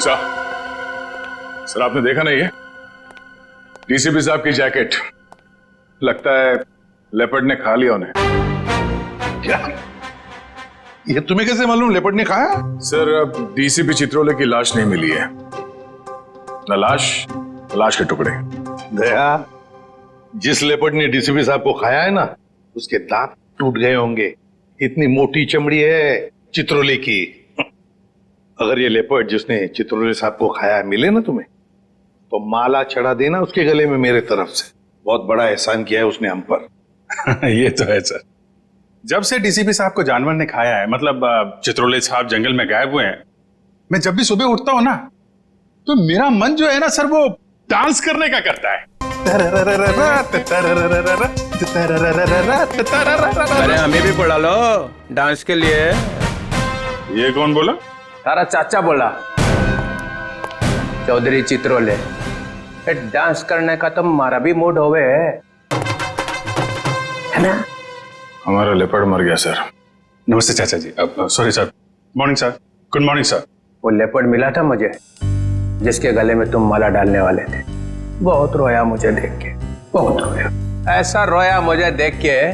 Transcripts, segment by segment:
अच्छा सर, आपने देखा नहीं है डीसीपी साहब की जैकेट? लगता है लेपर्ड ने खा लिया उन्हें। क्या? ये तुम्हें कैसे मालूम लेपर्ड ने खाया? सर, अब डीसीपी चित्रोले की लाश नहीं मिली है। न लाश के टुकड़े। दया, जिस लेपर्ड ने डीसीपी साहब को खाया है ना, उसके दांत टूट गए होंगे। इतनी मोटी चमड़ी है चित्रोले की। अगर ये लेपर्ड जिसने चित्रोले साहब को खाया है मिले ना तुम्हें, तो माला चढ़ा देना उसके गले में मेरे तरफ से। बहुत बड़ा एहसान किया है उसने हम पर। ये तो है सर। जब से डीसीपी साहब को जानवर ने खाया है, मतलब चित्रोले साहब जंगल में गायब हुए हैं, मैं जब भी सुबह उठता हूं ना, तो मेरा मन जो है ना सर, वो डांस करने का करता है। अरे हमें भी बुला लो डांस के लिए। ये कौन बोला? तारा चाचा बोला, चौधरी चित्रोले। डांस करने का तो हमारा भी मूड होवे है ना। हमारा लेपर्ड मर गया सर। नमस्ते चाचा जी। Sorry sir. Morning sir. Good morning sir. वो लेपर्ड मिला था मुझे, जिसके गले में तुम माला डालने वाले थे। बहुत रोया मुझे देख के, बहुत रोया। ऐसा रोया मुझे देख के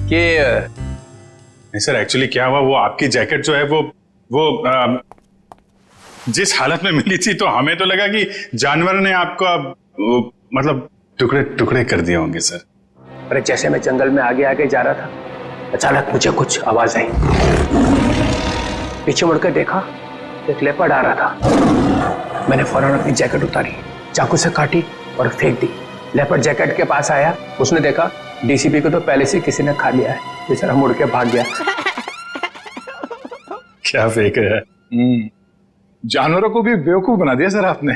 कि नहीं सर, एक्चुअली क्या हुआ, वो आपकी जैकेट जो है वो जिस हालत में मिली थी, तो हमें तो लगा कि जानवर ने आपको मतलब टुकड़े टुकड़े कर दिए होंगे सर। अरे जैसे मैं जंगल में आगे आगे जा रहा था, अचानक मुझे कुछ आवाज आई। पीछे मुड़कर देखा, एक लेपर्ड आ रहा था। मैंने फौरन अपनी जैकेट उतारी, चाकू से काटी और फेंक दी। लेपर्ड जैकेट के पास आया, उसने देखा डीसीपी को तो पहले से किसी ने खा लिया है। बेचारा मुड़ के भाग गया। क्या फेंक रहा है? जानवरों को भी बेवकूफ बना दिया सर आपने।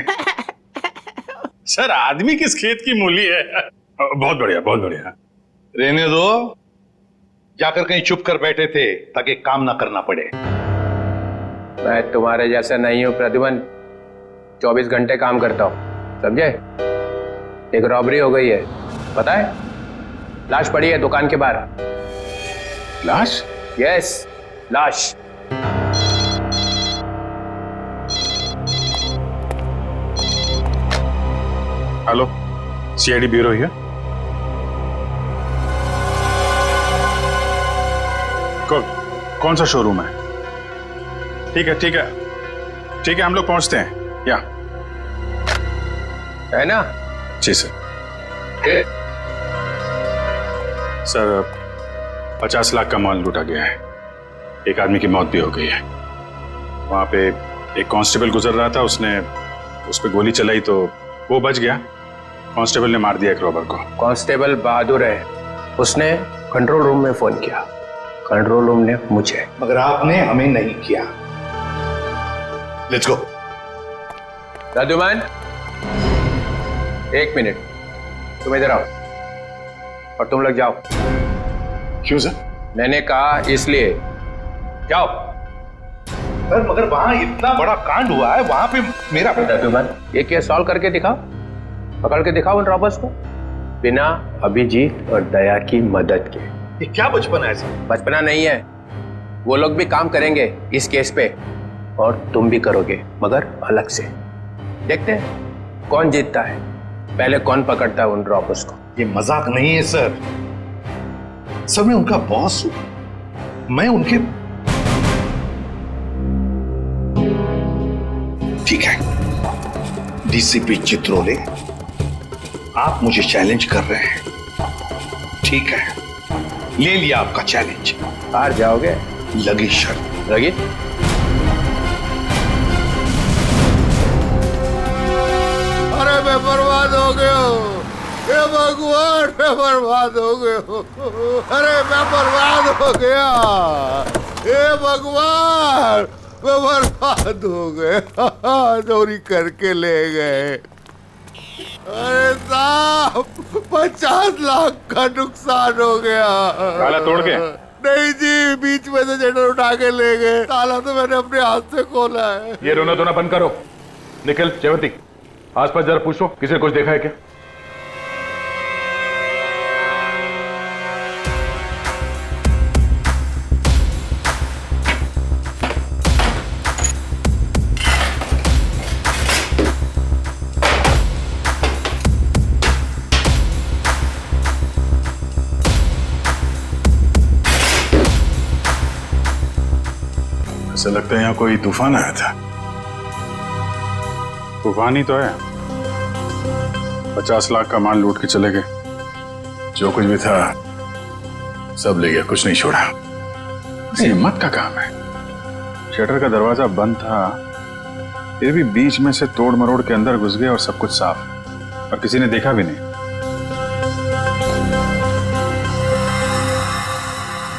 सर, आदमी किस खेत की मूली है। बहुत बढ़िया, बहुत बढ़िया। रहने दो, जाकर कहीं चुप कर बैठे थे ताकि काम ना करना पड़े। मैं तुम्हारे जैसा नहीं हूं प्रद्युमन, 24 घंटे काम करता हूं, समझे। एक रॉबरी हो गई है, पता है? लाश पड़ी है दुकान के बाहर। लाश? यस, लाश। Hello, CID bureau here. कौन सा शोरूम है? ठीक है ठीक है ठीक है, हम लोग पहुंचते हैं। या है ना? जी सर। सर, 50 लाख का माल लूटा गया है। एक आदमी की मौत भी हो गई है। वहां पे एक कांस्टेबल गुजर रहा था, उसने उस पर गोली चलाई तो वो बच गया। कांस्टेबल ने मार दिया एक रॉबर को। कांस्टेबल बहादुर है, उसने कंट्रोल रूम में फोन किया, कंट्रोल रूम ने मुझे। मगर आपने हमें नहीं किया। Let's go. प्रद्युमन, 1 मिनट, तुम इधर आओ और तुम लोग जाओ। क्यों सर? मैंने कहा इसलिए, जाओ। सर, मगर वहां इतना बड़ा कांड हुआ है, वहां पे मेरा प्रद्युमन, ये केस सॉल्व करके दिखाओ, पकड़ के दिखाओ उन रॉबर्स को, बिना अभिजीत और दया की मदद के। ये क्या बचपन है सर? बचपना नहीं है, वो लोग भी काम करेंगे इस केस पे और तुम भी करोगे, मगर अलग से। देखते हैं कौन जीतता है, पहले कौन पकड़ता है उन रॉबर्स को। ये मजाक नहीं है सर। सर, मैं उनका बॉस हूं, मैं उनके। ठीक है डीसीपी चित्रोले, आप मुझे चैलेंज कर रहे हैं। ठीक है, ले लिया आपका चैलेंज। हार जाओगे? लगी शर्त। लगी? अरे मैं बर्बाद हो गया हूँ, हे भगवान, मैं बर्बाद हो गया हूँ। अरे मैं बर्बाद हो गया, हे भगवान, मैं बर्बाद हो गया। चोरी करके ले गए। अरे साहब, 50 लाख का नुकसान हो गया। ताला तोड़ के? नहीं जी, बीच में से जेटर उठा के ले गए। ताला तो मैंने अपने हाथ से खोला है। ये रोना धोना बंद करो। निखिल, जयवंती, आसपास जरा पूछो, किसी ने कुछ देखा है क्या? ऐसा लगता है यहाँ कोई तूफान आया था। तूफान ही तो है। 50 लाख का माल लूट के चले गए। जो कुछ भी था सब ले गया, कुछ नहीं छोड़ा। हिम्मत का काम है। शटर का दरवाजा बंद था, फिर भी बीच में से तोड़ मरोड़ के अंदर घुस गए और सब कुछ साफ, और किसी ने देखा भी नहीं।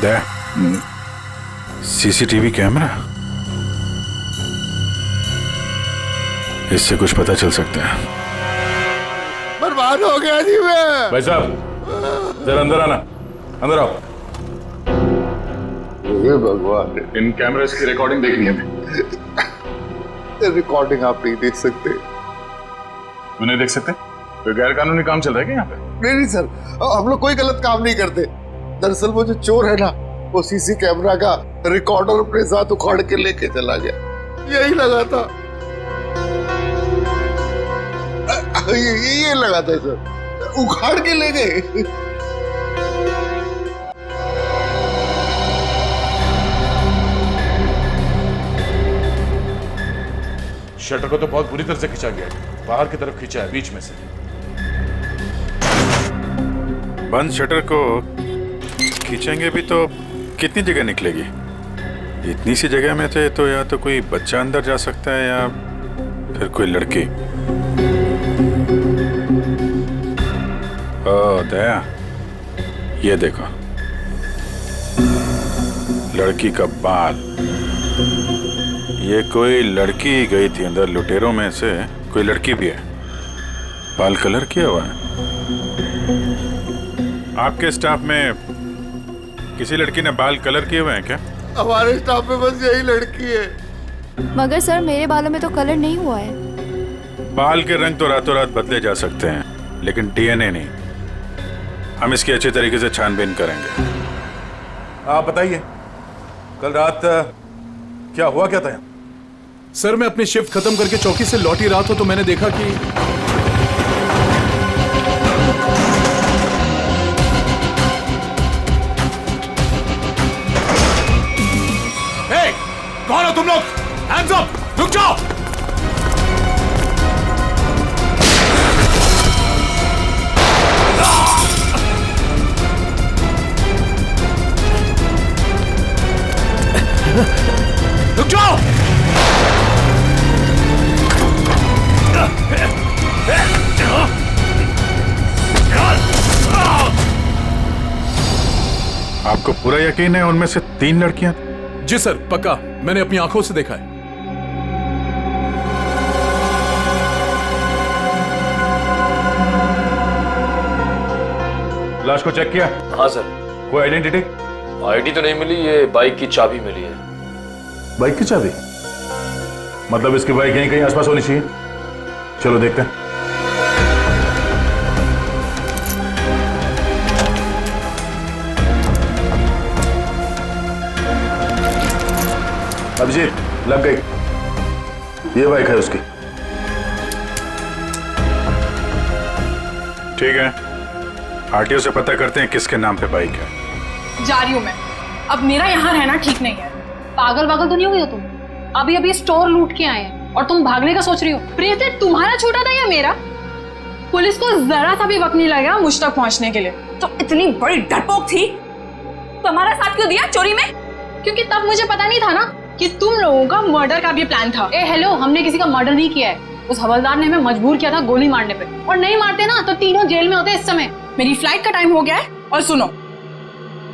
दया, सीसीटीवी कैमरा, इससे कुछ पता चल सकता है। बर्बाद हो गया जी मैं। भाई साहब जरा अंदर आना, अंदर आओ। हे भगवान, इन कैमरेस की रिकॉर्डिंग देखनी है हमें। रिकॉर्डिंग आप नहीं देख सकते। क्यों नहीं देख सकते? कोई गैर कानूनी काम चल रहा है क्या यहाँ पे? नहीं नहीं सर, हम लोग कोई गलत काम नहीं करते। दरअसल वो जो चोर है ना, वो सीसी कैमरा का रिकॉर्डर अपने साथ उखाड़ के लेके चला गया। यही लगा था, ये लगा था सर, उखाड़ के ले गए। शटर को तो बहुत बुरी तरह से खींचा गया है, बाहर की तरफ खींचा है, बीच में से। बंद शटर को खींचेंगे भी तो कितनी जगह निकलेगी? इतनी सी जगह में थे तो या तो कोई बच्चा अंदर जा सकता है या फिर कोई लड़की। ओ दया, ये देखो, लड़की का बाल। ये कोई लड़की गई थी अंदर, लुटेरों में से कोई लड़की भी है। बाल कलर किया हुआ है। आपके स्टाफ में किसी लड़की ने बाल कलर किए हुए हैं क्या? हमारे स्टाफ में बस यही लड़की है। मगर सर मेरे बालों में तो कलर नहीं हुआ है। बाल के रंग तो रातों रात बदले जा सकते हैं, लेकिन डीएनए नहीं। हम इसकी अच्छी तरीके से छानबीन करेंगे। आप बताइए, कल रात क्या हुआ, क्या था यहाँ? सर मैं अपनी शिफ्ट खत्म करके चौकी से लौट ही रहा था तो मैंने देखा कि कौन हो तुम लोग? Hands up! रुक जाओ! रुक जाओ! आपको पूरा यकीन है उनमें से 3 लड़कियां? जी सर पक्का, मैंने अपनी आंखों से देखा है। लाश को चेक किया? हाँ सर। कोई आइडेंटिटी? आईडी तो नहीं मिली, ये बाइक की चाबी मिली है। बाइक की चाबी? मतलब इसकी बाइक यहीं कहीं आसपास होनी चाहिए। चलो देखते हैं। अभिजीत, लग गई। ये बाइक है उसकी। ठीक है, आरटीओ से पता करते हैं किसके नाम पे बाइक है। जा रही हूँ मैं। अब मेरा यहाँ रहना ठीक नहीं है। पागल वागल तो नहीं हो गई हो तुम? अभी अभी स्टोर लूट के आए हैं और तुम भागने का सोच रही हो। प्रियते तुम्हारा छोटा था या मेरा? पुलिस को जरा सा भी वक्त नहीं लगा मुझ तक पहुंचने के लिए। तो इतनी बड़ी डरपोक थी तो हमारा साथ क्यों दिया चोरी में? क्योंकि तब मुझे पता नहीं था ना कि तुम लोगों का मर्डर का भी प्लान था। ए हेलो, हमने किसी का मर्डर नहीं किया है। उस हवलदार ने हमें मजबूर किया था गोली मारने पे, और नहीं मारते ना तो तीनों जेल में होते इस समय। मेरी फ्लाइट का टाइम हो गया है और सुनो,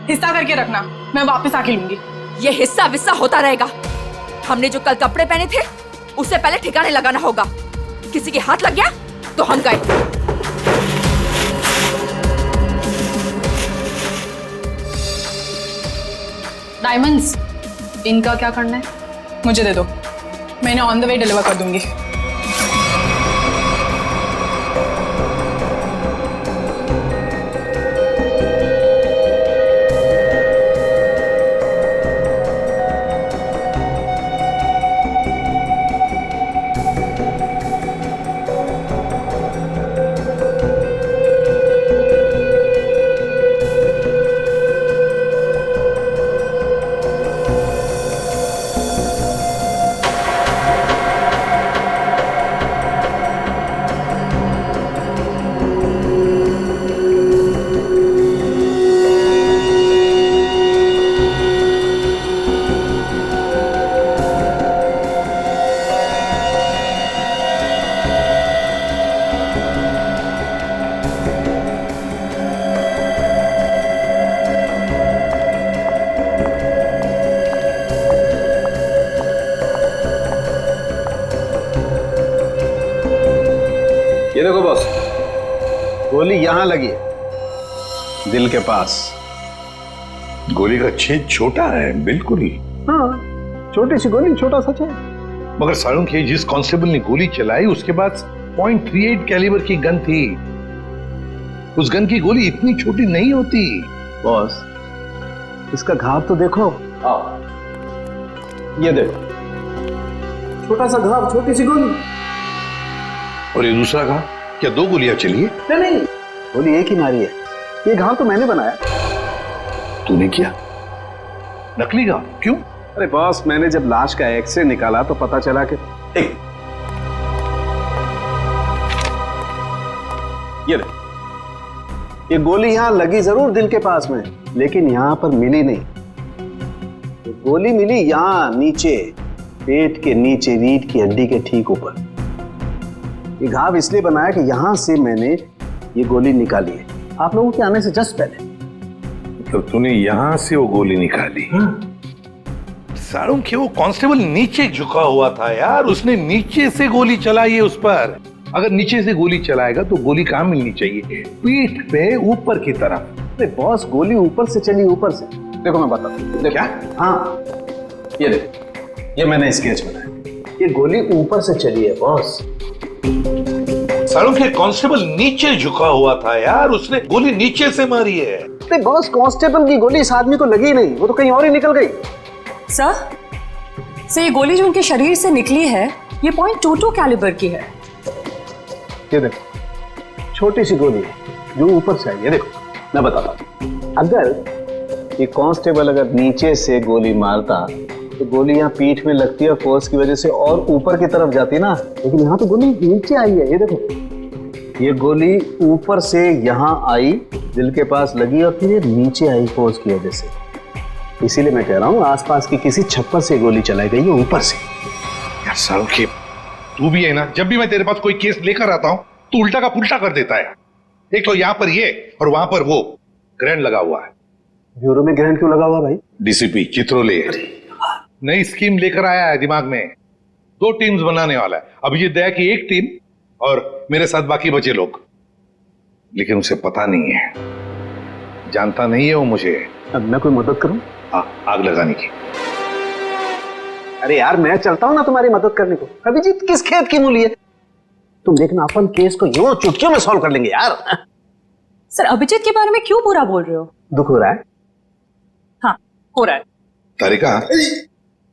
हिस्सा करके रखना, मैं वापस आके लूंगी। ये हिस्सा विस्सा होता रहेगा। हमने जो कल कपड़े पहने थे उससे पहले ठिकाने लगाना होगा। किसी के हाथ लग गया तो हम गए। डायमंड्स, इनका क्या करना है? मुझे दे दो, मैंने ऑन द वे डिलीवर कर दूंगी। ये देखो बॉस, गोली यहां लगी है, दिल के पास। गोली का छेद छोटा है, बिल्कुल। हाँ, छोटी सी गोली, छोटा सा छेद। मगर सारुण के जिस कांस्टेबल ने गोली चलाई उसके पास .38 कैलिबर की गन थी। उस गन की गोली इतनी छोटी नहीं होती। बॉस, इसका घाव तो देखो। ये देखो, छोटा सा घाव, छोटी सी गोली। और ये दूसरा घाव, क्या 2 गोलियां चली है? नहीं, गोली एक ही मारी है। ये घाव तो मैंने बनाया। तूने किया? नकली घाव? क्यों? अरे बॉस, मैंने जब लाश का एक्सरे निकाला तो पता चला कि ये गोली यहां लगी जरूर दिल के पास में, लेकिन यहां पर मिली नहीं। ये गोली मिली यहां नीचे, पेट के नीचे, रीढ़ की हड्डी के ठीक ऊपर। ये घाव इसलिए बनाया कि यहां से मैंने ये गोली निकाली है, आप लोगों के आने से जस्ट पहले। तो तूने यहां से वो गोली निकाली? सारुण के वो कांस्टेबल नीचे झुका हुआ था यार, उसने नीचे से गोली चलाई है उस पर। अगर नीचे से गोली चलाएगा तो गोली कहां मिलनी चाहिए? पीठ पे, ऊपर की तरफ। अरे बॉस, गोली ऊपर से चली, ऊपर से। देखो मैं बताता हूं। क्या? हाँ, ये देखो, ये मैंने स्केच बनाया। ये गोली ऊपर से चली है बॉस। सारुण के कांस्टेबल नीचे झुका हुआ था यार, उसने गोली नीचे से मारी है। अरे बॉस, कांस्टेबल की गोली इस आदमी को लगी नहीं, वो तो कहीं और ही निकल गई। सर, ये गोली जो उनके शरीर से निकली है, ये .22 कैलिबर की है। ये देखो, छोटी सी गोली है जो ऊपर से आई है। देखो, मैं बताता हूं, अगर ये कांस्टेबल अगर नीचे से गोली मारता तो गोली यहाँ पीठ में लगती है, फोर्स की वजह से और ऊपर की तरफ जाती ना, लेकिन यहाँ तो गोली नीचे आई है। ये देखो, ये गोली ऊपर से यहाँ आई, दिल के पास लगी और फिर ये नीचे आई फोर्स की वजह से। इसीलिए मैं कह रहा हूँ आसपास की किसी छप्पर से गोली चलाई गई है, ऊपर से। यार सारुण के, तू भी है ना, जब भी मैं तेरे पास कोई केस लेकर आता हूँ तू उल्टा का पुल्टा कर देता है। एक तो यहाँ पर ये और वहां पर वो ग्रैंड लगा हुआ है। ब्यूरो में ग्रैंड क्यों लगा हुआ भाई? डीसीपी चित्रोले नई स्कीम लेकर आया है दिमाग में। 2 टीम्स बनाने वाला है। अभिजीत दया की एक टीम और मेरे साथ बाकी बचे लोग। लेकिन उसे पता नहीं है, जानता नहीं है वो मुझे। अब मैं कोई मदद करूं? आग लगाने की। अरे यार, मैं चलता हूं ना तुम्हारी मदद करने को। अभिजीत किस खेत की मूली है? तुम देखना, अपन केस को यूं चुटकियों में सॉल्व कर लेंगे यार। सर, अभिजीत के बारे में क्यों बुरा बोल रहे हो? दुख हो रहा है? हाँ, हो रहा है। तारिका,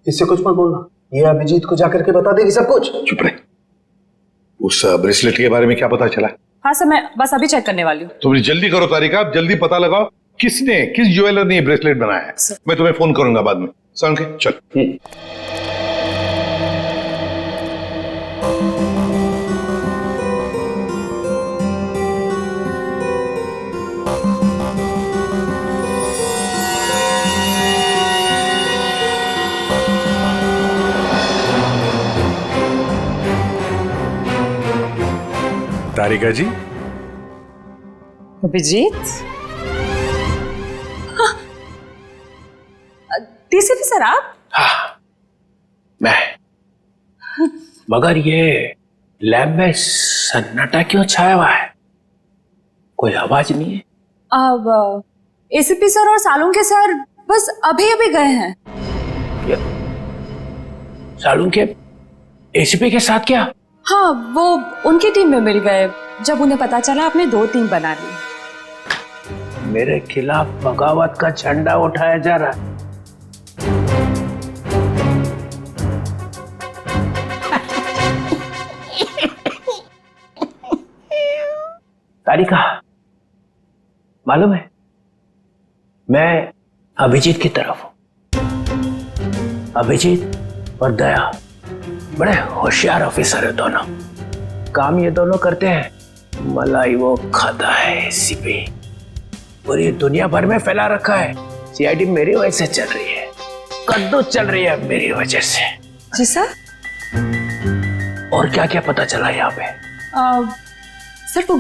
इससे कुछ मत बोलना, ये अभिजीत को जाकर के बता देगी सब कुछ। चुप रहे। उस ब्रेसलेट के बारे में क्या पता चला? हाँ सर, मैं बस अभी चेक करने वाली हूँ। तुम जल्दी करो तारिका, जल्दी पता लगाओ किस ज्वेलर ने ये ब्रेसलेट बनाया है। मैं तुम्हें फोन करूंगा बाद में। सारुण के, चल। तारिका जी। अभिजीत, डीसीपी सर आप? हाँ, मैं। मगर ये लैब में सन्नाटा क्यों छाया हुआ है? कोई आवाज नहीं है। अब एसीपी सर और सालुंके सर बस अभी अभी गए हैं। सालुंके एसीपी के साथ क्या? हाँ, वो उनकी टीम में मिल गए जब उन्हें पता चला आपने 2 टीम बना ली। मेरे खिलाफ बगावत का झंडा उठाया जा रहा है। तारिका, मालूम है मैं अभिजीत की तरफ हूं। अभिजीत और दया बड़े होशियार ऑफिसर है दोनों। काम ये दोनों करते हैं, मलाई वो खाता है एसीपी। पूरी दुनिया भर में फैला रखा है। सीआईडी मेरी वजह से चल रही है, कद्दू चल रही है मेरी वजह से। जी सर। और क्या क्या पता चला यहाँ पे? सर, वो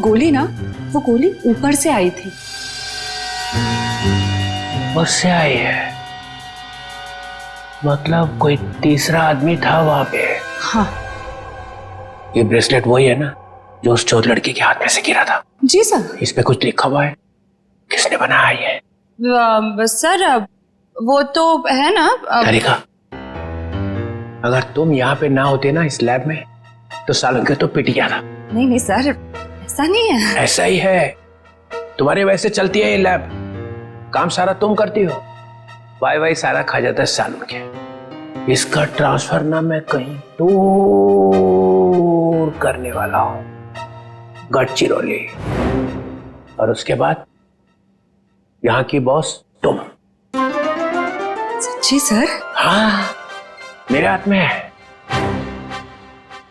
गोली ऊपर से आई थी। ऊपर से आई है? मतलब कोई तीसरा आदमी था वहां पे? हाँ। ये ब्रेसलेट वही है ना जो उस चोर लड़की के हाथ में से गिरा था। जी सर। इस पे कुछ लिखा हुआ है? किसने बनाया ये? सर वो तो है ना तरीका। अगर तुम यहाँ पे ना होते ना इस लैब में तो सालन के तो पिट गया था। नहीं नहीं सर, ऐसा नहीं है। ऐसा ही है। तुम्हारे वैसे चलती है ये लैब, काम सारा तुम करती हो, वाई सारा खा जाता है सालन के। इसका ट्रांसफर ना मैं कहीं दूर करने वाला हूं, गढ़चिरौली। और उसके बाद यहाँ की बॉस तुम। सच्ची सर? हाँ, मेरे हाथ में है।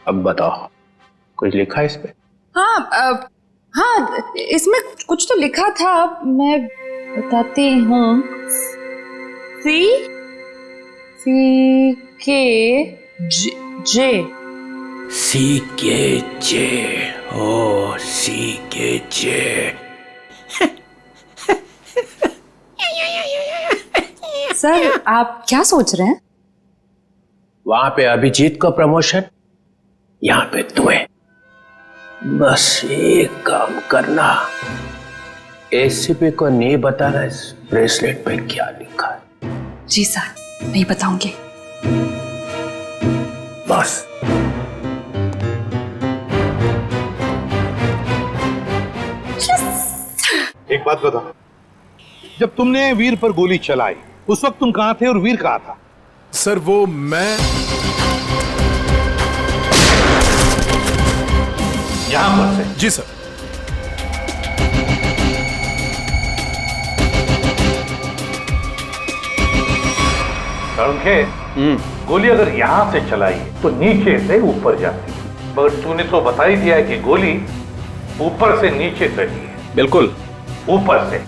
अब बताओ, कुछ लिखा है इस पे? हाँ हाँ, इसमें कुछ तो लिखा था, मैं बताती हूँ। सी के जे। CKJ। ओ CKJ। सर आप क्या सोच रहे हैं? वहां पे अभिजीत को प्रमोशन, यहाँ पे तुम्हें। बस एक काम करना, एसीपी को नहीं बताना इस ब्रेसलेट पे क्या लिखा है। जी सर, नहीं बताऊंगी। बस। एक बात बता, जब तुमने वीर पर गोली चलाई उस वक्त तुम कहां थे और वीर कहां था? सर वो मैं यहां पर से। जी सर। गोली अगर यहां से चलाई तो नीचे से ऊपर जाती, मगर तूने तो बता ही दिया है कि गोली ऊपर से नीचे चली है। बिल्कुल ऊपर से।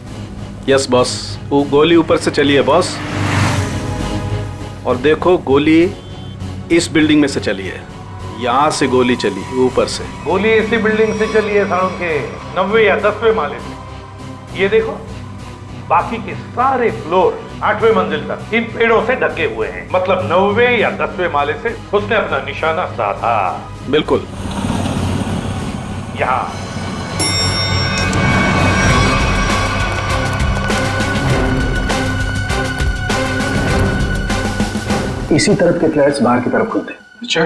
यस बॉस, वो गोली ऊपर से चली है बॉस। और देखो, गोली इस बिल्डिंग में से चली है, यहाँ से गोली चली है ऊपर से। गोली इसी बिल्डिंग से चली है सालों के 9वें या 10वें माले से। ये देखो, बाकी के सारे फ्लोर 8वें मंजिल तक इन पेड़ों से ढके हुए हैं। मतलब 9वें या 10वें माले से उसने अपना निशाना साधा। बिल्कुल। यहाँ इसी तरफ के फ्लैट्स बाहर की तरफ खुलते। अच्छा।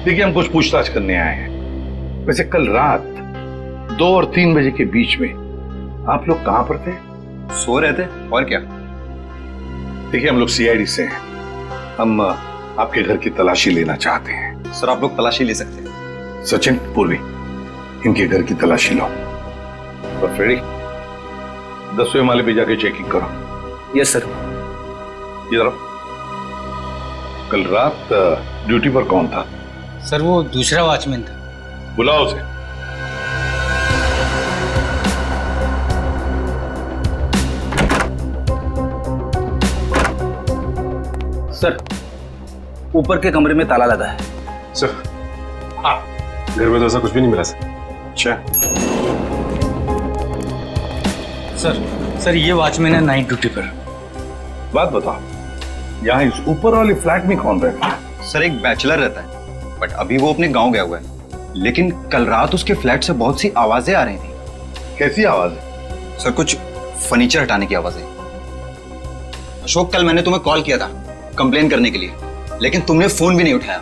देखिए, हम कुछ पूछताछ करने आए हैं। वैसे कल रात 2 और 3 बजे के बीच में आप लोग कहां पर थे? सो रहे थे, और क्या। देखिए, हम लोग CID से हैं। हम आपके घर की तलाशी लेना चाहते हैं। सर आप लोग तलाशी ले सकते हैं। सचिन, पूर्वी, इनके घर की तलाशी लो। और फ्रेडी, 10वें माले पे जाके चेकिंग करो। Yes sir. इधर आओ। कल रात ड्यूटी पर कौन था? सर वो दूसरा वॉचमैन था। बुलाओ उसे। सर ऊपर के कमरे में ताला लगा है। सर हाँ, घर में तो ऐसा कुछ भी नहीं मिला सर। अच्छा। सर ये वॉचमैन है नाइट ड्यूटी पर। बात बताओ, यहाँ इस ऊपर वाले फ्लैट में कौन रहता है? सर एक बैचलर रहता है, बट अभी वो अपने गांव गया हुआ है। लेकिन कल रात उसके फ्लैट से बहुत सी आवाजें आ रही थी। कैसी आवाज? सर कुछ फर्नीचर हटाने की आवाजें। अशोक, कल मैंने तुम्हें कॉल किया था कंप्लेन करने के लिए, लेकिन तुमने फोन भी नहीं उठाया।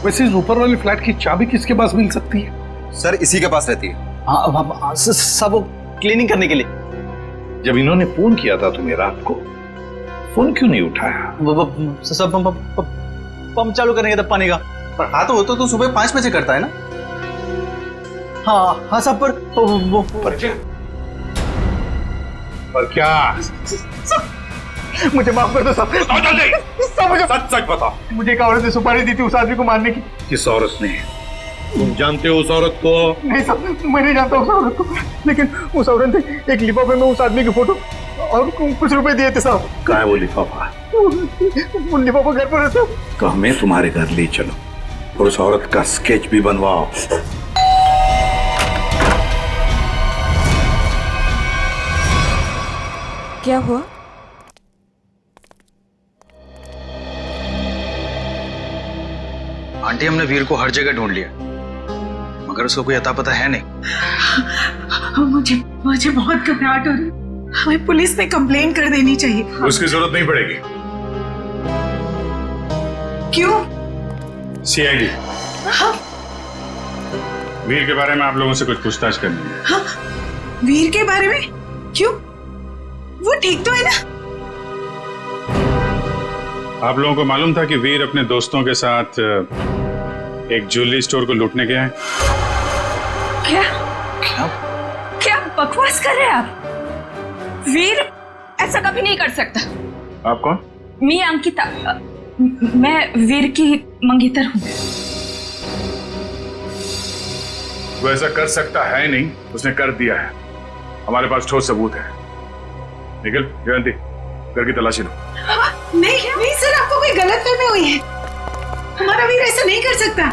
वैसे इस ऊपर वाले फ्लैट की चाबी किसके पास मिल सकती है? सर इसी के पास रहती है। हाँ सब वो क्लीनिंग करने के लिए। जब इन्होंने फोन किया था तुम्हें रात को, फोन क्यों नहीं उठाया? सब पंप चालू करने का, तब पानी का। पर हाँ तो सुबह 5 बजे करता है ना। हाँ सब पर क्या? मुझे माफ कर दो साहब। मुझे सच बताओ, मुझे एक औरत ने सुपारी दी थी उस आदमी को मारने की। किस औरत ने? तुम जानते हो उस औरत को? नहीं साहब, मैं नहीं जानता उस औरत को, लेकिन उस औरत ने एक लिफाफे में उस आदमी की फोटो और कुछ रुपए दिए थे साहब। कहाँ है वो लिफाफा? वो लिफाफा घर पर है साहब। तो हमें तुम्हारे घर ले चलो और उस औरत का स्केच भी बनवाओ। क्या हुआ? आंटी हमने वीर को हर जगह ढूंढ लिया, मगर उसको कोई अता पता है नहीं। मुझे बहुत घबराहट हो रही, हमें पुलिस में कंप्लेन कर देनी चाहिए। उसकी जरूरत नहीं पड़ेगी। क्यों? सीआईडी, वीर के बारे में आप लोगों से कुछ पूछताछ करनी है। हाँ, वीर के बारे में? क्यों? वो ठीक तो है ना? आप लोगों को मालूम था कि वीर अपने दोस्तों के साथ एक ज्वेलरी स्टोर को लूटने गया है? क्या क्या क्या बकवास कर रहे हैं आप? वीर ऐसा कभी नहीं कर सकता। आप कौन? मैं अंकिता, मैं वीर की मंगेतर हूँ। वो ऐसा कर सकता है नहीं, उसने कर दिया है। हमारे पास ठोस सबूत है। निखिल, जयंती, घर की तलाशी लो। नहीं सर, आपको कोई गलतफहमी हुई है। हमारा वीर ऐसा नहीं कर सकता।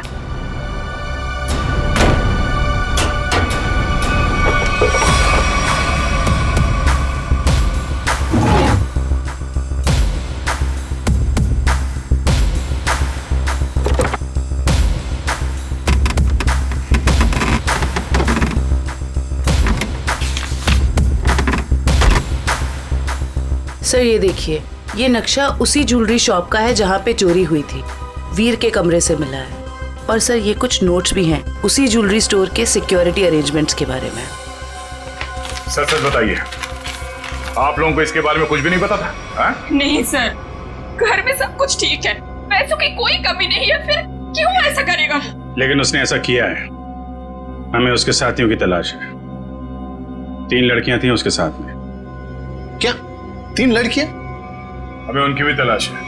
सर ये देखिए, ये नक्शा उसी ज्वेलरी शॉप का है जहाँ पे चोरी हुई थी। वीर के कमरे से मिला है। और सर ये कुछ नोट्स भी हैं उसी ज्वेलरी स्टोर के सिक्योरिटी अरेंजमेंट्स के बारे में। सच सच बताइए, आप लोगों को इसके बारे में कुछ भी नहीं पता था? हा? नहीं सर, घर में सब कुछ ठीक है, पैसों की कोई कमी नहीं है, फिर क्यों ऐसा करेगा? लेकिन उसने ऐसा किया है। हमें उसके साथियों की तलाश है। 3 लड़कियां थीं उसके साथ में। क्या 3 लड़कियां? हमें उनकी भी तलाश है।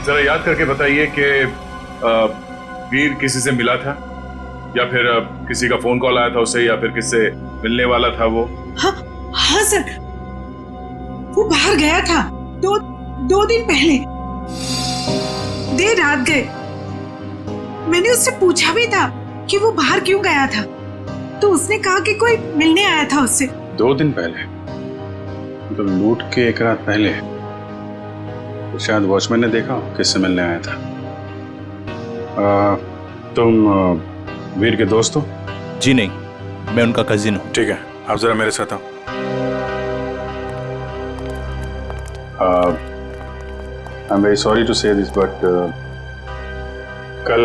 जरा याद करके बताइए कि वीर किसी से मिला था, या फिर किसी का फोन कॉल आया था उसे, या फिर किससे मिलने वाला था वो? हाँ सर, वो बाहर गया था 2 दिन पहले, देर रात गए। मैंने उससे पूछा भी था कि वो बाहर क्यों गया था, तो उसने कहा कि कोई मिलने आया था उससे। 2 दिन पहले? तो लूट के 1 रात पहले तो शायद वॉचमैन ने देखा किससे मिलने आया था। तुम वीर के दोस्त हो? जी नहीं, मैं उनका कजिन हूँ। ठीक है, आप जरा मेरे साथ आओ। I am very sorry to say this, but कल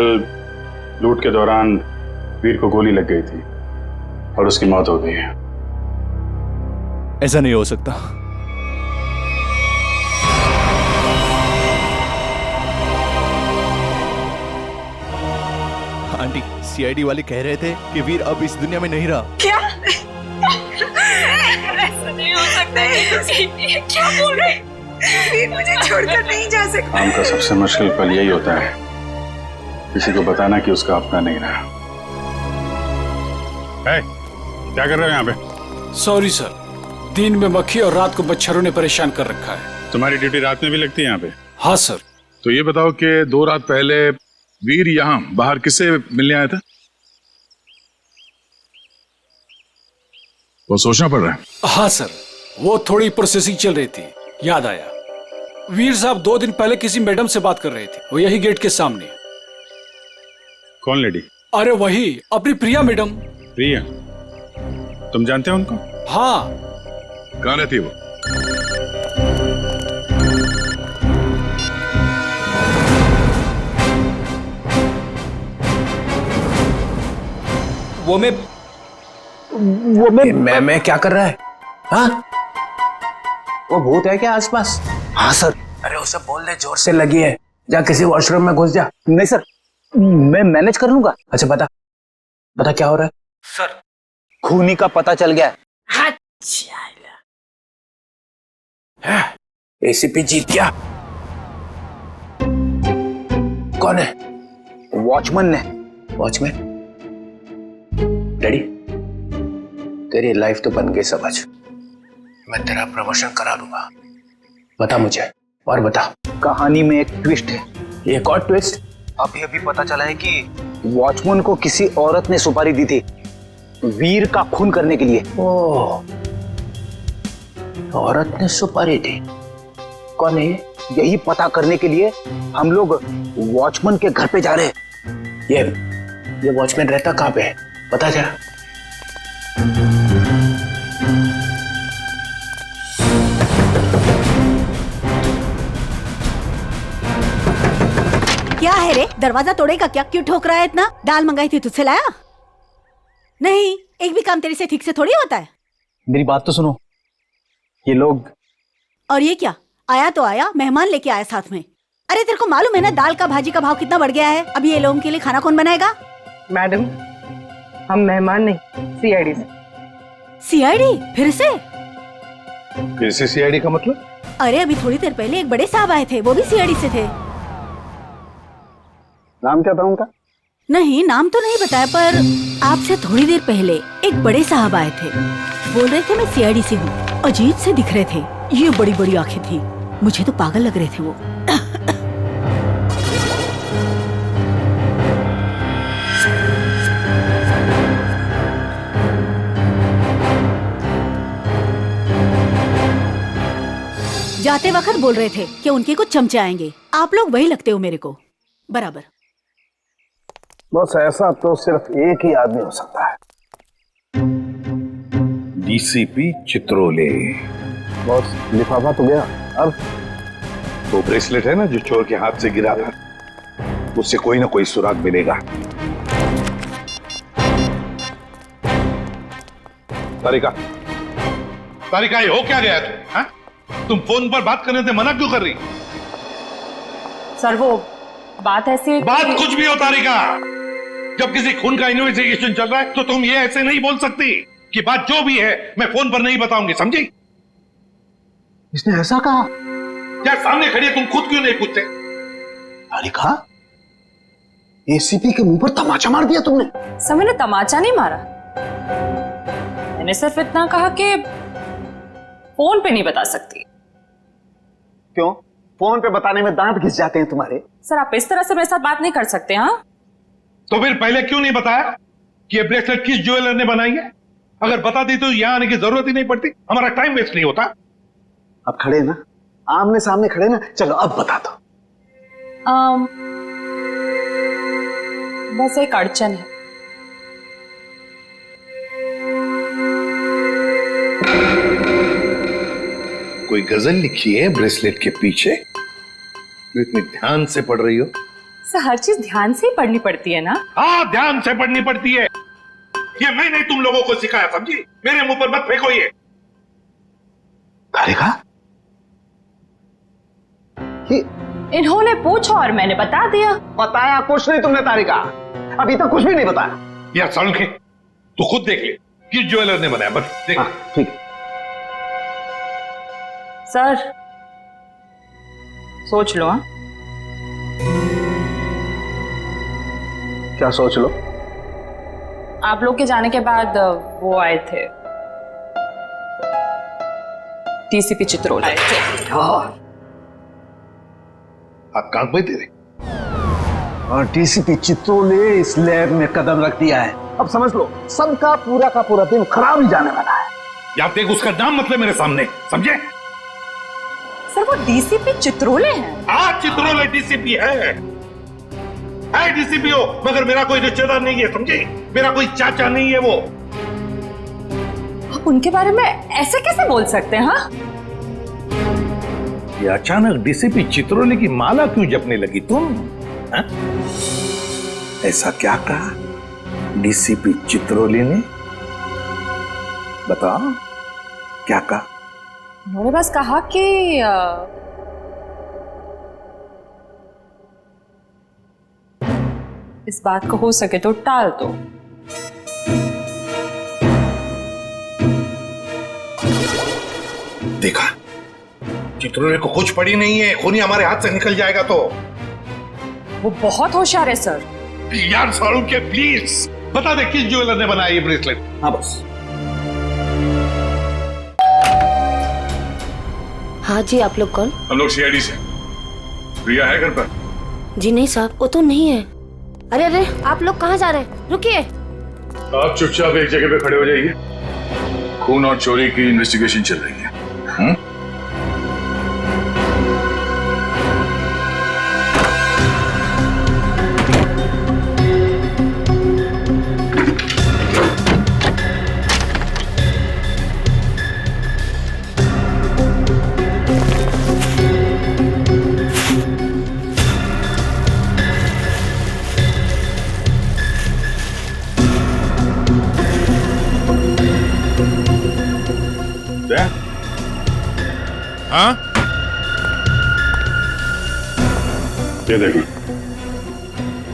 लूट के दौरान वीर को गोली लग गई थी और उसकी मौत हो गई है। ऐसा नहीं हो सकता। आंटी, सीआईडी वाले कह रहे थे कि वीर अब इस दुनिया में नहीं रहा। क्या? ऐसा नहीं हो सकता है। क्या बोल रहे हैं? वीर मुझे छोड़कर नहीं जा सकता। काम का सबसे मुश्किल पल यही होता है, किसी को बताना कि उसका अपना नहीं रहा। क्या कर रहे हो यहाँ पे? सॉरी सर, दिन में मक्खी और रात को मच्छरों ने परेशान कर रखा है। तुम्हारी ड्यूटी रात में भी लगती है यहाँ पे? हाँ सर। तो ये बताओ कि 2 रात पहले वीर यहाँ बाहर किससे मिलने आया था? वो सोचना पड़ रहा है। हाँ सर, वो थोड़ी प्रोसेसिंग चल रही थी, याद आया। वीर साहब 2 दिन पहले किसी मैडम से बात कर रहे थे, वो यही गेट के सामने। कौन लेडी? अरे वही, अपनी प्रिया मैडम। प्रिया? तुम जानते हो उनको? हाँ। कहाँ रहती है वो? मैं क्या कर रहा है? हाँ, वो भूत है क्या आसपास? हाँ सर। अरे उसे बोल दे जोर से लगी है, जा किसी वॉशरूम में घुस जा। नहीं सर, मैं मैनेज कर लूंगा। अच्छा बता क्या हो रहा है? सर, खूनी का पता चल गया है। एसीपी जीत गया। कौन है? वॉचमैन ने। वॉचमैन? डैडी, तेरी लाइफ तो बन गई समझ। मैं तेरा प्रमोशन करा दूंगा। बता मुझे, और बता। कहानी में एक ट्विस्ट है। एक और ट्विस्ट? अभी अभी पता चला है कि वॉचमैन को किसी औरत ने सुपारी दी थी वीर का खून करने के लिए। ओह, औरत ने सुपारी दी? कौन है? यही पता करने के लिए हम लोग वॉचमैन के घर पे जा रहे हैं। ये वॉचमैन रहता कहाँ पे है, बता जरा। क्या है रे, दरवाजा तोड़ेगा क्या? क्यों ठोक रहा है इतना? दाल मंगाई थी, तुझसे लाया नहीं? एक भी काम तेरे से ठीक से थोड़ी होता है। मेरी बात तो सुनो, ये लोग। और ये क्या, आया तो आया, मेहमान लेके आया साथ में। अरे तेरे को मालूम है ना दाल का भाजी का भाव कितना बढ़ गया है? अभी ये लोगों के लिए खाना कौन बनाएगा? मैडम, हम मेहमान नहीं, सीआईडी से। सीआईडी? फिर से सीआईडी का मतलब? अरे अभी थोड़ी देर पहले एक बड़े साहब आए थे, वो भी सीआईडी से थे। नाम क्या था उनका? नहीं, नाम तो नहीं बताया, पर आपसे थोड़ी देर पहले एक बड़े साहब आए थे, बोल रहे थे मैं सीआईडी से हूँ। अजीब से दिख रहे थे, ये बड़ी बड़ी आंखें थी, मुझे तो पागल लग रहे थे वो। जाते वक्त बोल रहे थे कि उनके कुछ चमचे आएंगे। आप लोग वही लगते हो मेरे को बराबर। बस ऐसा तो सिर्फ एक ही आदमी हो सकता है। डीसीपी चित्रोले। बॉस, लिफाफा तो गया, अब वो ब्रेसलेट है ना जो चोर के हाथ से गिरा था, उससे कोई ना कोई सुराग मिलेगा। तारिका, तारिका, ये हो क्या गया तुम? तुम फोन पर बात करने से मना क्यों कर रही? सर वो बात ऐसी है बात कुछ भी हो तारिका, जब किसी खून का इन्वेस्टिगेशन चल रहा है तो तुम ये ऐसे नहीं बोल सकती कि बात जो भी है मैं फोन पर नहीं बताऊंगी, समझी? इसने ऐसा कहा? क्या सामने खड़ी है, तुम खुद क्यों नहीं पूछते? तारिका, एसीपी के मुंह पर तमाचा मार दिया तुमने। सर मैंने तमाचा नहीं मारा, मैंने सिर्फ इतना कहा कि फोन पे नहीं बता सकती। क्यों? फोन पे बताने में दांत घिस जाते हैं तुम्हारे। सर आप इस तरह से मेरे साथ बात नहीं कर सकते। हाँ, तो फिर पहले क्यों नहीं बताया कि ये ब्रेसलेट किस ज्वेलर ने बनाई है? अगर बता दी तो यहां आने की जरूरत ही नहीं पड़ती, हमारा टाइम वेस्ट नहीं होता। अब खड़े ना, आमने सामने खड़े ना, चलो अब बता दो। बस एक अड़चन है। कोई गजल लिखी है ब्रेसलेट के पीछे? इतनी ध्यान से पढ़ रही हो? सर हर चीज ध्यान से ही पढ़नी पड़ती है ना? हाँ, ध्यान से पढ़नी पड़ती है। ये मैंने तुम लोगों को सिखाया, समझी? मेरे मुंह पर मत फेंको ये। तारिका, इन्होंने पूछा और मैंने बता दिया। बताया कुछ नहीं तुमने तारिका, अभी तक कुछ भी नहीं बताया। यार सड़के, तू खुद देख ले किस ज्वेलर ने बनाया, बस देख। ठीक है सर, सोच लो। हाँ, क्या सोच लो? आप लोग के जाने के बाद वो आए थे, डीसीपी चित्रोले आए थे। आप कांक पे तेरे। और डीसीपी चित्रोले इस लैब में कदम रख दिया है। अब समझ लो, सबका पूरा का पूरा दिन खराब ही जाने वाला है। या देख उसका नाम मतलब मेरे सामने, समझे? सर वो डीसीपी चित्रोले हैं। हाँ, चित्रोले डीसीपी है डीसीपी हो, मगर मेरा कोई रिश्तेदार नहीं है, समझे? मेरा कोई चाचा नहीं है वो। आप उनके बारे में ऐसे कैसे बोल सकते हैं? हाँ, ये अचानक डीसीपी चित्रोले की माला क्यों जपने लगी तुम? हा? ऐसा क्या कहा डीसीपी चित्रोले ने? बताओ, क्या कहा? उन्होंने बस कहा कि इस बात को हो सके तो टाल दो। देखा, चित्रोले को कुछ पड़ी नहीं है, खूनी हमारे हाथ से निकल जाएगा तो। वो बहुत होशियार है सर। यार सारू के प्लीज बता दे किस ज्वेलर ने बनाया ये ब्रेसलेट। हाँ बस। हाँ जी, आप लोग कौन? हम लोग सीआईडी से। प्रिया है घर पर? जी नहीं साहब, वो तो नहीं है। अरे अरे, आप लोग कहाँ जा रहे हैं? रुकिए। आप चुपचाप एक जगह पे खड़े हो जाइए, खून और चोरी की इन्वेस्टिगेशन चल रही है। हाँ? ये देखो,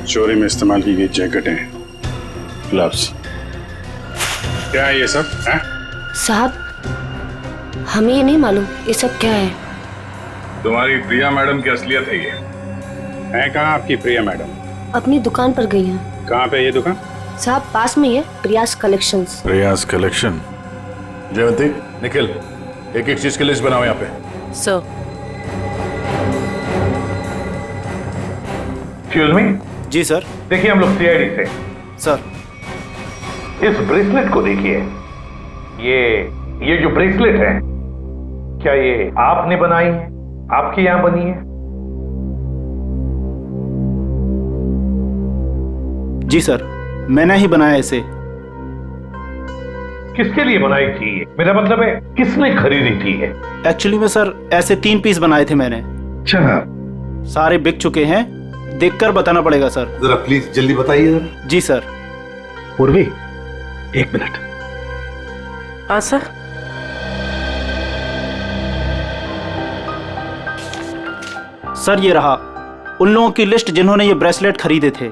चोरी में इस्तेमाल की गई जैकेटें, ग्लव्स, क्या है ये सब? है? साहब, हमें ये नहीं मालूम ये सब क्या है। तुम्हारी प्रिया मैडम की असलियत है ये। है कहाँ आपकी प्रिया मैडम? अपनी दुकान पर गई हैं। कहाँ पे ये दुकान? साहब, पास में ही है, प्रियास कलेक्शंस। प्रियास कलेक्शन। जयवंती, निखिल, एक एक चीज की लिस्ट बनाओ यहाँ पे। सर। Excuse me. जी सर। देखिए, हम लोग सीआईडी से। सर, इस ब्रेसलेट को देखिए। ये जो ब्रेसलेट है, क्या ये आपने बनाई है? आपके यहां बनी है? जी सर, मैंने ही बनाया इसे। किसके लिए बनाई थी ये? मेरा मतलब है, किसने खरीदी थी ये? एक्चुअली में सर, ऐसे 3 पीस बनाए थे मैंने। अच्छा। सारे बिक चुके हैं, देखकर बताना पड़ेगा सर। जरा प्लीज जल्दी बताइए जरा। जी सर। पूर्वी, 1 मिनट। हाँ सर। सर, ये रहा उन लोगों की लिस्ट जिन्होंने ये ब्रेसलेट खरीदे थे।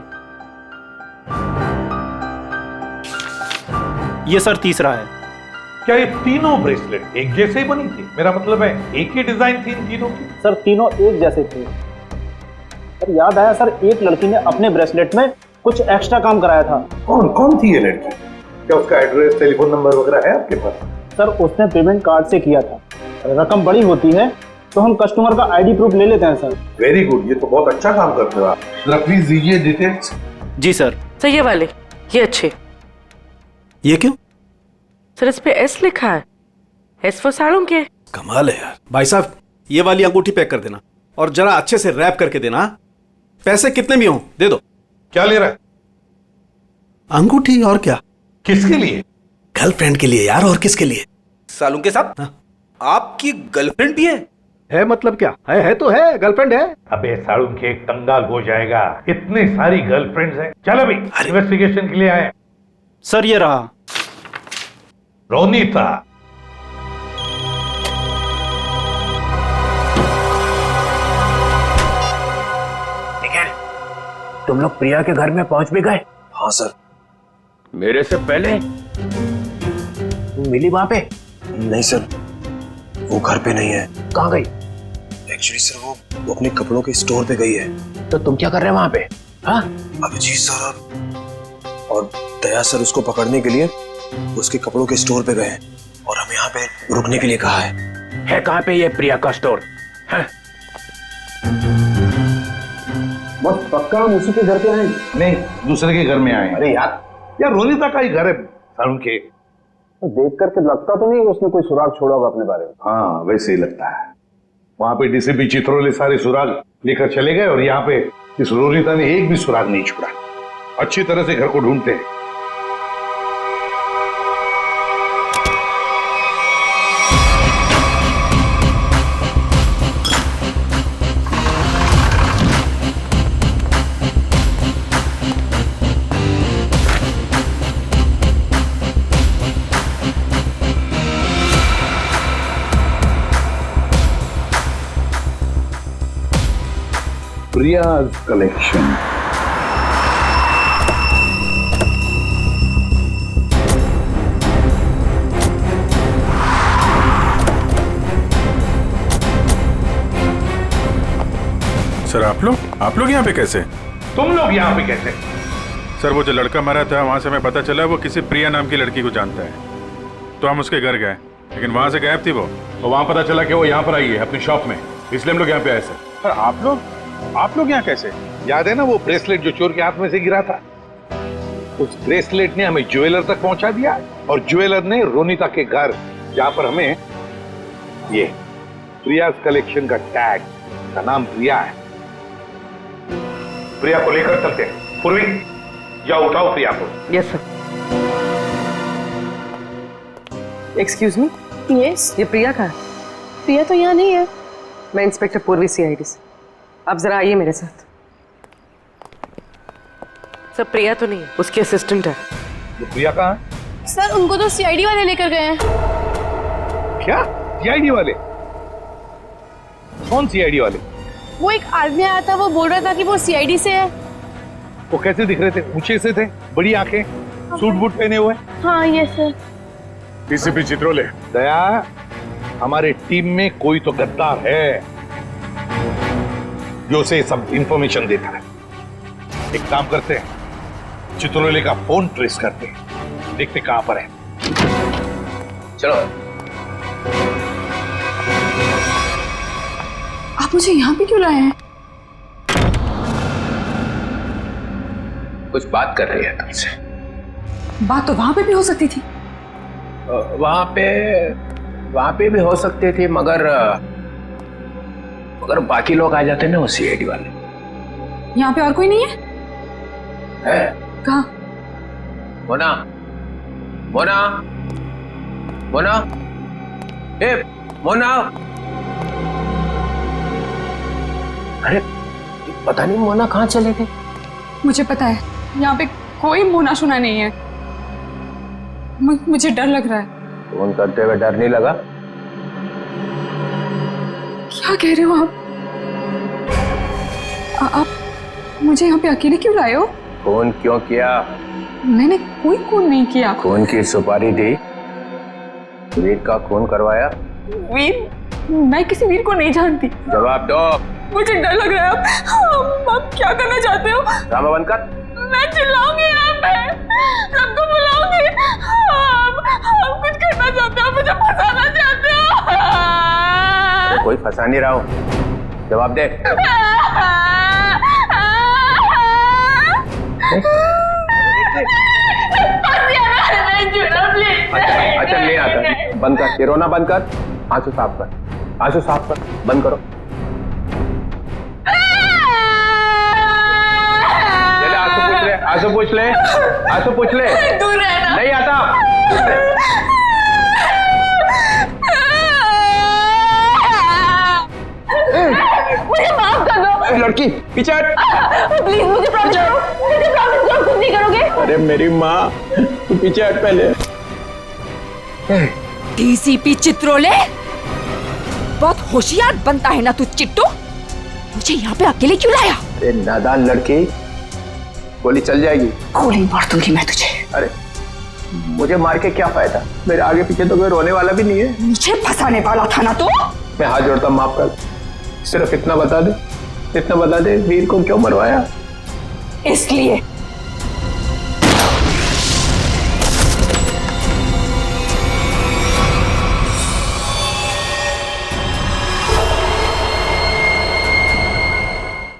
ये सर तीसरा है। क्या ये तीनों ब्रेसलेट एक जैसे ही बनी थी? मेरा मतलब है, एक ही डिजाइन थी इन तीनों की? सर, तीनों एक जैसे थे। सर, याद आया सर, एक लड़की ने अपने ब्रेसलेट में कुछ एक्स्ट्रा काम कराया था। कौन थी ये लड़की? क्या उसका एड्रेस, टेलीफोन नंबर वगैरह है आपके पास? सर, उसने पेमेंट कार्ड से किया था। रकम बड़ी होती है तो हम कस्टमर का आईडी प्रूफ ले लेते हैं सर। वेरी गुड, ये तो बहुत अच्छा काम करते हो आप। जरा प्लीज दीजिए डिटेल्स। जी सर। सर, ये वाले, ये अच्छे। ये क्यों? सर, इस पे एस लिखा है। एस फॉर साड़ों के। कमाल है यार। भाई साहब, ये वाली अंगूठी पैक कर देना और जरा अच्छे से रैप करके देना। पैसे कितने भी हों दे दो। क्या ले रहा है? अंगूठी। और क्या? किसके लिए? गर्लफ्रेंड के लिए यार, और किसके लिए? सालुंके के साहब, आपकी गर्लफ्रेंड भी है मतलब क्या है तो है, गर्लफ्रेंड है। अबे साड़ून के एक कंगाल हो जाएगा, इतनी सारी गर्लफ्रेंड्स हैं। चल अभी इन्वेस्टिगेशन के लिए आए। सर, ये रहा रोनीता। तुम लोग प्रिया के घर में पहुंच भी गए? हाँ सर। मेरे से पहले? मिली वहां पे? नहीं सर, वो घर पे नहीं है। कहाँ गई? एक्चुअली सर, वो अपने कपड़ों के स्टोर पे गई है। तो तुम क्या कर रहे हो वहां पे? हाँ? अभिजीत सर और दया सर उसको पकड़ने के लिए उसके कपड़ों के स्टोर पे गए हैं और हमें यहाँ पे रुकने के लिए कहा है। कहाँ पे ये प्रिया का स्टोर? हाँ? बस पक्का हम उसी के घर पे आए? नहीं, दूसरे के घर में आए। अरे यार रोनीता का ही घर है साड़ून के। तो देख करके लगता तो नहीं उसने कोई सुराग छोड़ा होगा अपने बारे में। हाँ, वैसे ही लगता है। वहां पे डीसीपी चित्रोले सारे सुराग लेकर चले गए और यहाँ पे इस रोनीता ने एक भी सुराग नहीं छोड़ा। अच्छी तरह से घर को ढूंढते हैं। प्रियाज कलेक्शन। सर, आप लोग यहाँ पे कैसे? तुम लोग यहाँ पे कैसे? सर, वो जो लड़का मरा था वहां से हमें पता चला वो किसी प्रिया नाम की लड़की को जानता है, तो हम उसके घर गए, लेकिन वहां से गायब थी वो। और वहां पता चला कि वो यहाँ पर आई है अपनी शॉप में, इसलिए हम लोग यहाँ पे आए सर। सर, आप लोग यहाँ कैसे? याद है ना वो ब्रेसलेट जो चोर के हाथ में से गिरा था? उस ब्रेसलेट ने हमें ज्वेलर तक पहुंचा दिया और ज्वेलर ने रोनीता के घर, जहां पर हमें ये प्रियाज कलेक्शन का टैग, का नाम प्रिया है। प्रिया को लेकर चलते हैं। पूर्वी, जाओ उठाओ प्रिया को। Yes sir. एक्सक्यूज मी। यस। ये प्रिया का है? प्रिया तो यहाँ नहीं है। मैं इंस्पेक्टर पूर्वी सीआईडी से। आप जरा आइए मेरे साथ। सर, प्रिया तो नहीं है, उसकी असिस्टेंट है। ये प्रिया कहाँ है? सर, उनको तो सीआईडी वाले लेकर गए हैं। क्या? सीआईडी वाले? कौन सीआईडी वाले? वो एक आदमी आया था, वो बोल रहा था कि वो सीआईडी से है। वो कैसे दिख रहे थे? ऊंचे से थे, बड़ी आंखें, सूट बूट पहने हुए? हाँ ये सर। डीसीपी चित्रोले। दया, हमारे टीम में कोई तो गद्दार है जो उसे सब इंफॉर्मेशन देता है। एक काम करते हैं, चित्रोले का फोन ट्रेस करते हैं, देखते कहां पर है। चलो। आप मुझे यहाँ पे क्यों लाए हैं? कुछ बात कर रही है तुमसे। बात तो वहां पे भी हो सकती थी। वहां पे भी हो सकती थी, मगर बाकी लोग आ जाते ना, वो सीआईडी वाले। यहाँ पे और कोई नहीं है? कहाँ? मोना, मोना, मोना, ए मोना। अरे पता नहीं मोना कहाँ चले गए। मुझे पता है, यहाँ पे कोई मोना शुना नहीं है। मुझे डर लग रहा है। फोन करते हुए डर नहीं लगा? क्या कह रहे हो आप मुझे यहाँ पे अकेले क्यों लाए हो? फोन क्यों किया? मैंने कोई खून नहीं किया। खून की सुपारी दी, वीर का खून करवाया। वीर? मैं किसी वीर को नहीं जानती। जवाब दो। मुझे डर लग रहा है। आप क्या करना चाहते हो? ड्रामा बंद कर। मैं चिल्लाऊंगी यहाँ पे, सबको बुलाऊंगी। आप कुछ करना चाहते हो, मुझे फंसाना चाहते हो। कोई फंसा नहीं रहा हूँ, जवाब दे। अच्छा नहीं आता, बंद कर, ये रोना बंद कर, आंसू साफ कर, आंसू साफ कर, बंद करो। आंसू पूछ ले, आंसू पूछ ले। दूर रहना। नहीं आता। मुझे माफ कर दो। लड़की पीछे हट। प्लीज मुझे प्रॉमिस करो, मुझे प्रॉमिस करो कुछ नहीं करोगे। अरे मेरी माँ, तू पीछे हट पहले। डीसीपी चित्रोले, बहुत होशियार बनता है ना तू चिट्टू। मुझे यहाँ पे अकेले क्यों लाया? अरे नादान लड़की, गोली चल जाएगी। गोली मार दूंगी मैं तुझे। अरे मुझे मार के क्या फायदा? मेरे आगे पीछे तो कोई रोने वाला भी नहीं है। मुझे फंसाने वाला था ना तू। मैं हाथ जोड़ता हूं, माफ कर। सिर्फ इतना बता दे, वीर को क्यों मरवाया? इसलिए